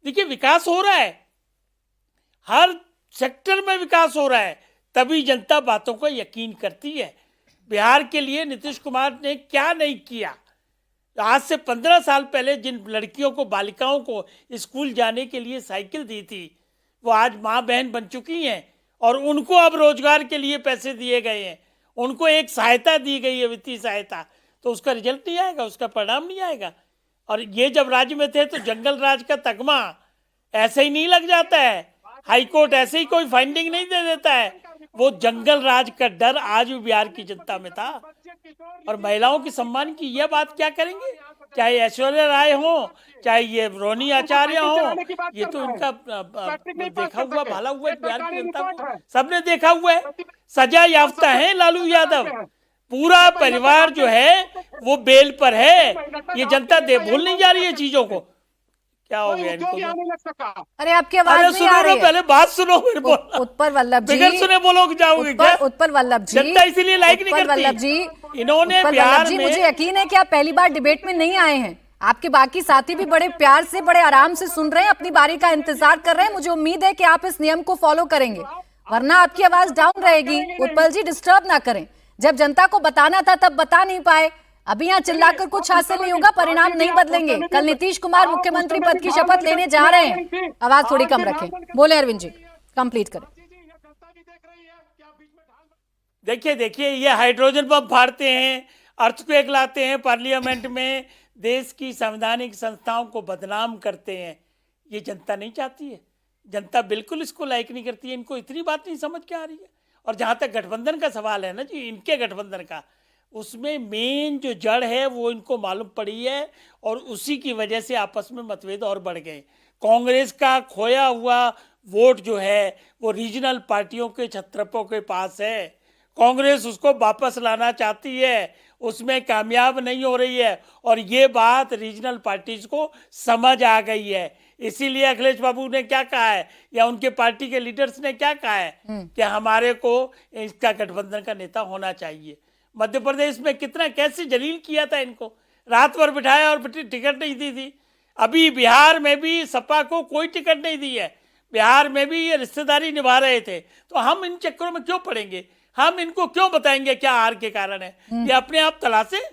देखिए विकास हो रहा है, हर सेक्टर में विकास हो रहा है, तभी जनता बातों को यकीन करती है। बिहार के लिए नीतीश कुमार ने क्या नहीं किया। आज से 15 साल पहले जिन लड़कियों को, बालिकाओं को स्कूल जाने के लिए साइकिल दी थी, वो आज माँ बहन बन चुकी हैं और उनको अब रोजगार के लिए पैसे दिए गए हैं, उनको एक सहायता दी गई है, वित्तीय सहायता। तो उसका रिजल्ट नहीं आएगा, उसका परिणाम नहीं आएगा। और ये जब राज्य में थे तो जंगल राज का तगमा ऐसे ही नहीं लग जाता है, हाईकोर्ट ऐसे ही कोई फाइंडिंग नहीं दे देता है। वो जंगल राज का डर आज भी बिहार की जनता में था। और महिलाओं के सम्मान की यह बात क्या करेंगे, चाहे ऐश्वर्या राय हो, चाहे ये रोनी आचार्य हो, ये तो इनका देखा हुआ भाला हुआ बिहार की जनता को सबने देखा हुआ है। सजा याफ्ता है लालू यादव, पूरा परिवार जो है वो बेल पर है। ये जनता भूल नहीं जा रही है चीजों को। क्या हो गया इनको? अरे आपकी आवाज नहीं आ रही है। पहले बात सुनो, फिर बोलो। उत्पल वल्लभ जी, बिगड़ सुने बोलोगे जाओगे क्या? उत्पल वल्लभ जी, जनता इसीलिए लाइक नहीं करती। वल्लभ जी, इन्होंने बिहार में, मुझे यकीन है कि आप पहली बार डिबेट में नहीं आए हैं। आपके बाकी साथी भी बड़े प्यार से, बड़े आराम से सुन रहे हैं, अपनी बारी का इंतजार कर रहे हैं। मुझे उम्मीद है कि आप इस नियम को फॉलो करेंगे, वरना आपकी आवाज डाउन रहेगी। उत्पल जी डिस्टर्ब ना करें, जब जनता को बताना था तब बता नहीं पाए। अभी यहाँ चिल्लाकर कुछ हासिल नहीं होगा, परिणाम नहीं बदलेंगे। कल नीतीश कुमार मुख्यमंत्री पद की शपथ लेने जा रहे हैं। आवाज थोड़ी कम रखें। बोले अरविंद जी, कंप्लीट करें। देखिए ये हाइड्रोजन बम फाड़ते हैं, अर्थक्वेक लाते हैं पार्लियामेंट में, देश की संवैधानिक संस्थाओं को बदनाम करते हैं। ये जनता नहीं चाहती है, जनता बिल्कुल इसको लाइक नहीं करती है। इनको इतनी बात नहीं समझ के आ रही है। और जहाँ तक गठबंधन का सवाल है ना जी, इनके गठबंधन का, उसमें मेन जो जड़ है वो इनको मालूम पड़ी है और उसी की वजह से आपस में मतभेद और बढ़ गए। कांग्रेस का खोया हुआ वोट जो है वो रीजनल पार्टियों के छत्रपों के पास है। कांग्रेस उसको वापस लाना चाहती है, उसमें कामयाब नहीं हो रही है। और ये बात रीजनल पार्टीज को समझ आ गई है। इसीलिए अखिलेश बाबू ने क्या कहा है, या उनके पार्टी के लीडर्स ने क्या कहा है कि हमारे को इसका गठबंधन का नेता होना चाहिए। मध्य प्रदेश में कितना कैसे जलील किया था इनको, रात भर बिठाया और टिकट नहीं दी थी। अभी बिहार में भी सपा को कोई टिकट नहीं दी है, बिहार में भी ये रिश्तेदारी निभा रहे थे। तो हम इन चक्करों में क्यों पड़ेंगे, हम इनको क्यों बताएंगे क्या हार के कारण है, ये अपने आप तलाशे।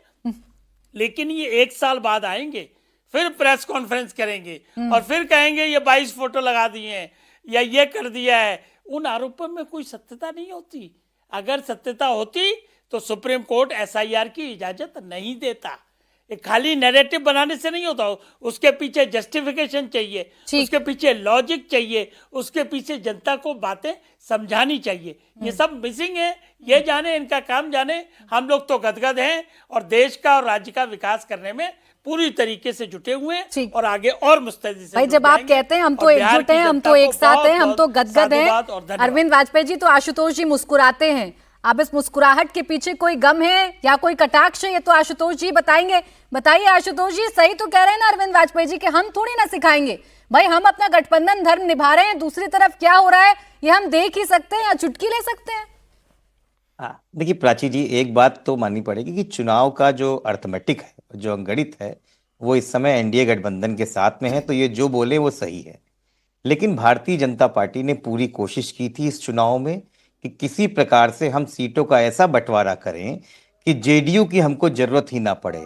लेकिन ये 1 साल बाद आएंगे, फिर प्रेस कॉन्फ्रेंस करेंगे और फिर कहेंगे ये 22 फोटो लगा दिए हैं या ये कर दिया है। उन आरोपों में कोई सत्यता नहीं होती। अगर सत्यता होती तो सुप्रीम कोर्ट SIR की इजाजत नहीं देता। एक खाली नैरेटिव बनाने से नहीं होता, उसके पीछे जस्टिफिकेशन चाहिए, उसके पीछे लॉजिक चाहिए, उसके पीछे जनता को बातें समझानी चाहिए। ये सब मिसिंग है। ये जाने, इनका काम जाने। हम लोग तो गदगद हैं और देश का और राज्य का विकास करने में पूरी तरीके से जुटे हुए हैं और आगे और मुस्तैदी से। भाई जब आप कहते हैं हम तो एकजुट हैं, हम तो एक साथ हैं, हम तो गदगद हैं। अरविंद वाजपेयी जी तो आशुतोष जी मुस्कुराते हैं। अब इस मुस्कुराहट के पीछे कोई गम है या कोई कटाक्ष है, ये तो आशुतोष जी बताएंगे। बताइए आशुतोष जी, सही तो कह रहे हैं ना अरविंद वाजपेयी जी कि हम थोड़ी ना सिखाएंगे। भाई हम अपना गठबंधन धर्म निभा रहे हैं, दूसरी तरफ क्या हो रहा है ये हम देख ही सकते हैं या चुटकी ले सकते हैं। देखिए प्राची जी, एक बात तो माननी पड़ेगी कि चुनाव का जो अर्थमेटिक है, जो अंगणित है, वो इस समय एनडीए गठबंधन के साथ में है। तो ये जो बोले वो सही है। लेकिन भारतीय जनता पार्टी ने पूरी कोशिश की थी इस चुनाव में कि किसी प्रकार से हम सीटों का ऐसा बंटवारा करें कि जेडीयू की हमको जरूरत ही ना पड़े।